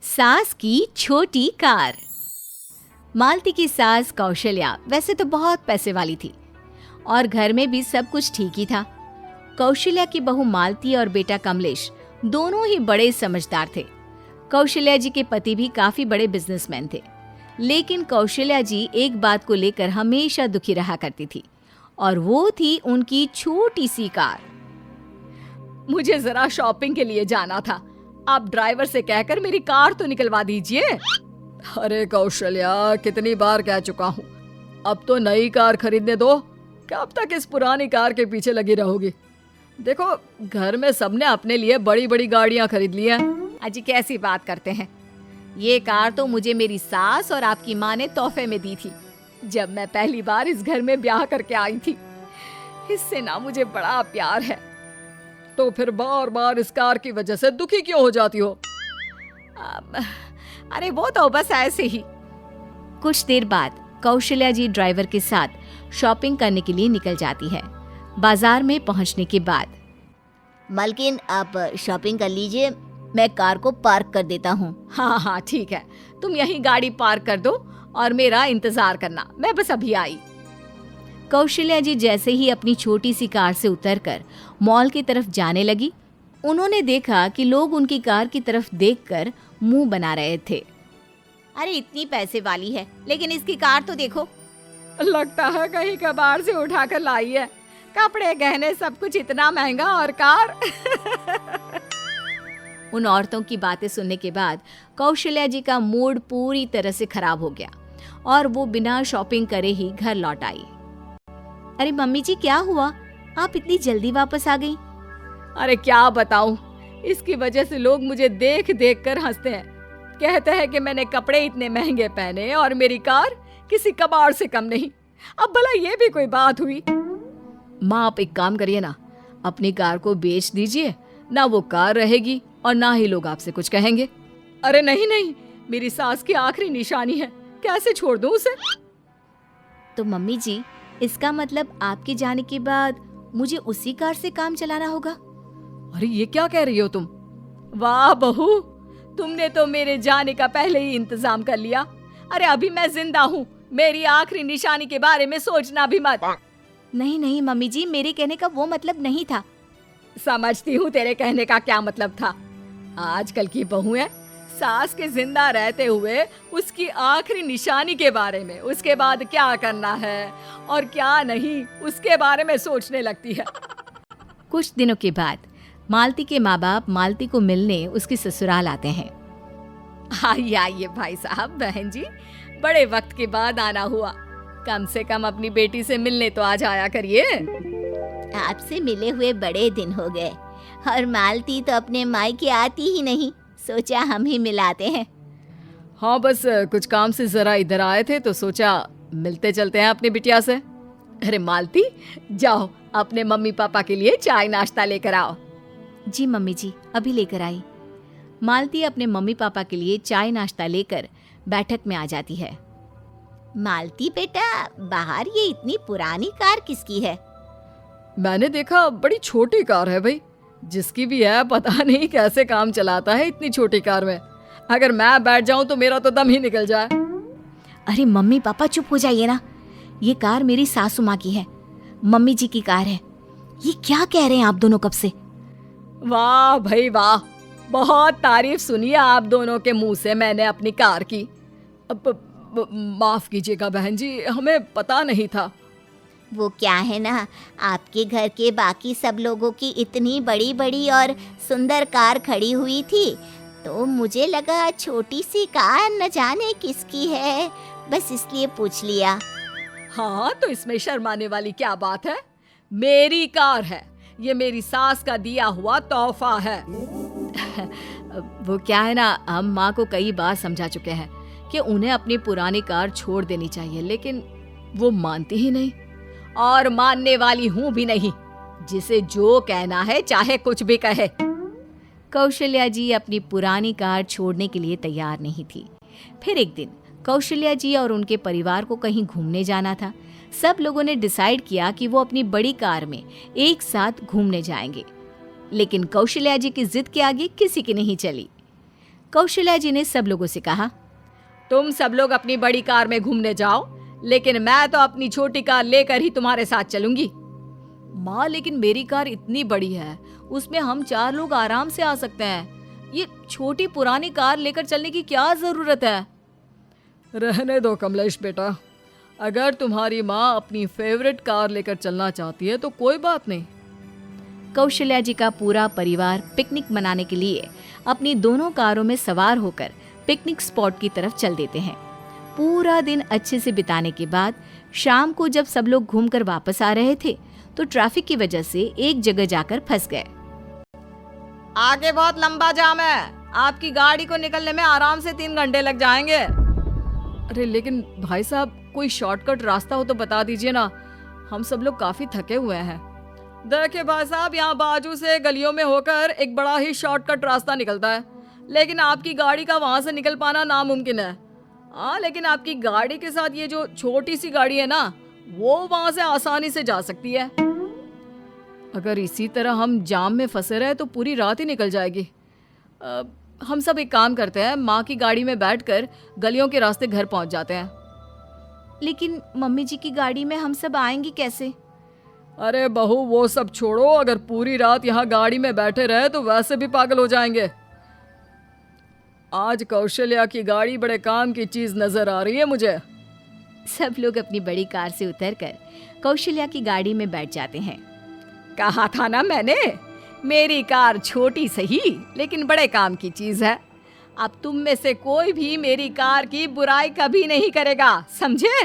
सास की छोटी कार। मालती की सास कौशल्या वैसे तो बहुत पैसे वाली थी और घर में भी सब कुछ ठीक ही था। कौशल्या की बहू मालती और बेटा कमलेश दोनों ही बड़े समझदार थे। कौशल्या जी के पति भी काफी बड़े बिजनेसमैन थे, लेकिन कौशल्या जी एक बात को लेकर हमेशा दुखी रहा करती थी और वो थी उनकी छोटी सी कार। मुझे जरा शॉपिंग के लिए जाना था, आप ड्राइवर से कहकर मेरी कार तो निकलवा दीजिए। अरे कौशल्या, कितनी बार कह चुका हूँ, अब तो नई कार खरीदने दो। कब तक इस पुरानी कार के पीछे लगी रहोगी? देखो, घर में सबने अपने लिए बड़ी बड़ी गाड़ियाँ खरीद ली हैं। अजी कैसी बात करते हैं, ये कार तो मुझे मेरी सास और आपकी माँ ने तोहफे में दी थी जब मैं पहली बार इस घर में ब्याह करके आई थी। इससे ना मुझे बड़ा प्यार है। तो फिर बार बार इस कार की वजह से दुखी क्यों हो जाती हो? अरे वो तो बस ऐसे ही। कुछ देर बाद कौशल्या जी ड्राइवर के साथ शॉपिंग करने के लिए निकल जाती है। बाजार में पहुंचने के बाद, मालकिन आप शॉपिंग कर लीजिए, मैं कार को पार्क कर देता हूँ। हाँ हाँ ठीक है, तुम यहीं गाड़ी पार्क कर दो और मेरा इंतजार करना, मैं बस अभी आई। कौशल्या जी जैसे ही अपनी छोटी सी कार से उतरकर मॉल की तरफ जाने लगी, उन्होंने देखा कि लोग उनकी कार की तरफ देखकर मुंह बना रहे थे। अरे इतनी पैसे वाली है, लेकिन इसकी कार तो देखो। लगता है कहीं कबाड़ से उठाकर लाई है। कपड़े गहने सब कुछ इतना महंगा और कार। उन औरतों की बातें सुनने के बाद कौशल्या जी का मूड पूरी तरह से खराब हो गया और वो बिना शॉपिंग करे ही घर लौट आई। अरे मम्मी जी, क्या हुआ? आप इतनी जल्दी वापस आ गई? अरे क्या बताऊं, इसकी वजह से लोग मुझे देख देख कर हंसते हैं। कहते हैं कि मैंने कपड़े इतने महंगे पहने और मेरी कार किसी कबाड़ से कम नहीं। अब भला ये भी कोई बात हुई? माँ, आप एक काम करिए ना, अपनी कार को बेच दीजिए ना, वो कार रहेगी और ना ही लोग आपसे कुछ कहेंगे। अरे नहीं नहीं, मेरी सास की आखिरी निशानी है, कैसे छोड़ दूं उसे? तो मम्मी जी, इसका मतलब आपके जाने के बाद मुझे उसी कार से काम चलाना होगा? अरे ये क्या कह रही हो तुम? वाह बहू, तुमने तो मेरे जाने का पहले ही इंतजाम कर लिया। अरे अभी मैं जिंदा हूँ, मेरी आखिरी निशानी के बारे में सोचना भी मत। नहीं नहीं मम्मी जी, मेरे कहने का वो मतलब नहीं था। समझती हूँ तेरे कहने का क्या मतलब था। आजकल की बहू है, सास के जिंदा रहते हुए उसकी आखिरी निशानी के बारे में, उसके बाद क्या करना है और क्या नहीं, उसके बारे में सोचने लगती है। कुछ दिनों के बाद मालती के माँ बाप मालती को मिलने उसके ससुराल आते हैं। आइए आइए भाई साहब, बहन जी, बड़े वक्त के बाद आना हुआ। कम से कम अपनी बेटी से मिलने तो आ जाया करिए। आपसे मिले हुए बड़े दिन हो गए और मालती तो अपने मायके आती ही नहीं, सोचा हम ही मिलाते हैं। हाँ, बस कुछ काम से जरा इधर आए थे तो सोचा मिलते चलते हैं अपनी बिटिया से। अरे मालती, जाओ अपने मम्मी पापा के लिए चाय नाश्ता लेकर आओ। जी मम्मी जी, अभी लेकर आई। मालती अपने मम्मी पापा के लिए चाय नाश्ता लेकर बैठक में आ जाती है। मालती बेटा, बाहर ये इतनी पुरानी कार किसकी है? मैंने देखा बड़ी छोटी कार है भाई, जिसकी भी है पता नहीं कैसे काम चलाता है इतनी छोटी कार में। अगर मैं बैठ जाऊं तो मेरा तो दम ही निकल जाए। अरे मम्मी पापा चुप हो जाइए ना, ये कार मेरी सासू माँ की है, मम्मी जी की कार है। ये क्या कह रहे हैं आप दोनों कब से? वाह भाई वाह, बहुत तारीफ सुनी है आप दोनों के मुंह से मैंने अपनी कार की। माफ कीजिएगा बहन जी, हमें पता नहीं था। वो क्या है ना, आपके घर के बाकी सब लोगों की इतनी बड़ी बड़ी और सुंदर कार खड़ी हुई थी, तो मुझे लगा छोटी सी कार न जाने किसकी है, बस इसलिए पूछ लिया। हाँ, तो इसमें शर्माने वाली क्या बात है? मेरी कार है, ये मेरी सास का दिया हुआ तोहफा है। वो क्या है ना, हम माँ को कई बार समझा चुके हैं कि उन्हें अपनी पुरानी कार छोड़ देनी चाहिए, लेकिन वो मानती ही नहीं। और मानने वाली हूँ भी नहीं, जिसे जो कहना है चाहे कुछ भी कहे। कौशल्या जी अपनी पुरानी कार छोड़ने के लिए तैयार नहीं थी। फिर एक दिन कौशल्या जी और उनके परिवार को कहीं घूमने जाना था। सब लोगों ने डिसाइड किया कि वो अपनी बड़ी कार में एक साथ घूमने जाएंगे, लेकिन कौशल्या जी की जिद के आगे किसी की नहीं चली। कौशल्या जी ने सब लोगों से कहा, तुम सब लोग अपनी बड़ी कार में घूमने जाओ, लेकिन मैं तो अपनी छोटी कार लेकर ही तुम्हारे साथ चलूंगी। माँ, लेकिन मेरी कार इतनी बड़ी है, उसमें हम 4 लोग आराम से आ सकते हैं। ये छोटी पुरानी कार लेकर चलने की क्या जरूरत है? रहने दो कमलेश बेटा, अगर तुम्हारी माँ अपनी फेवरेट कार लेकर चलना चाहती है तो कोई बात नहीं। कौशल्या जी का पूरा परिवार पिकनिक मनाने के लिए अपनी दोनों कारों में सवार होकर पिकनिक स्पॉट की तरफ चल देते हैं। पूरा दिन अच्छे से बिताने के बाद शाम को जब सब लोग घूमकर वापस आ रहे थे तो ट्रैफिक की वजह से एक जगह जाकर फंस गए। आगे बहुत लंबा जाम है, आपकी गाड़ी को निकलने में आराम से 3 घंटे लग जाएंगे। अरे लेकिन भाई साहब, कोई शॉर्टकट रास्ता हो तो बता दीजिए ना, हम सब लोग काफी थके हुए हैं। देखिए भाई साहब, यहाँ बाजू से गलियों में होकर एक बड़ा ही शॉर्टकट रास्ता निकलता है, लेकिन आपकी गाड़ी का वहां से निकल पाना नामुमकिन है। हाँ, लेकिन आपकी गाड़ी के साथ ये जो छोटी सी गाड़ी है ना, वो वहां से आसानी से जा सकती है। अगर इसी तरह हम जाम में फंसे रहे तो पूरी रात ही निकल जाएगी। हम सब एक काम करते हैं, माँ की गाड़ी में बैठकर गलियों के रास्ते घर पहुंच जाते हैं। लेकिन मम्मी जी की गाड़ी में हम सब आएंगे कैसे? अरे बहू, वो सब छोड़ो, अगर पूरी रात यहाँ गाड़ी में बैठे रहे तो वैसे भी पागल हो जाएंगे। आज कौशल्या की गाड़ी बड़े काम की चीज नजर आ रही है मुझे। सब लोग अपनी बड़ी कार से उतरकर कौशल्या की गाड़ी में बैठ जाते हैं। कहा था ना मैंने, मेरी कार छोटी सही लेकिन बड़े काम की चीज है। अब तुम में से कोई भी मेरी कार की बुराई कभी नहीं करेगा, समझे?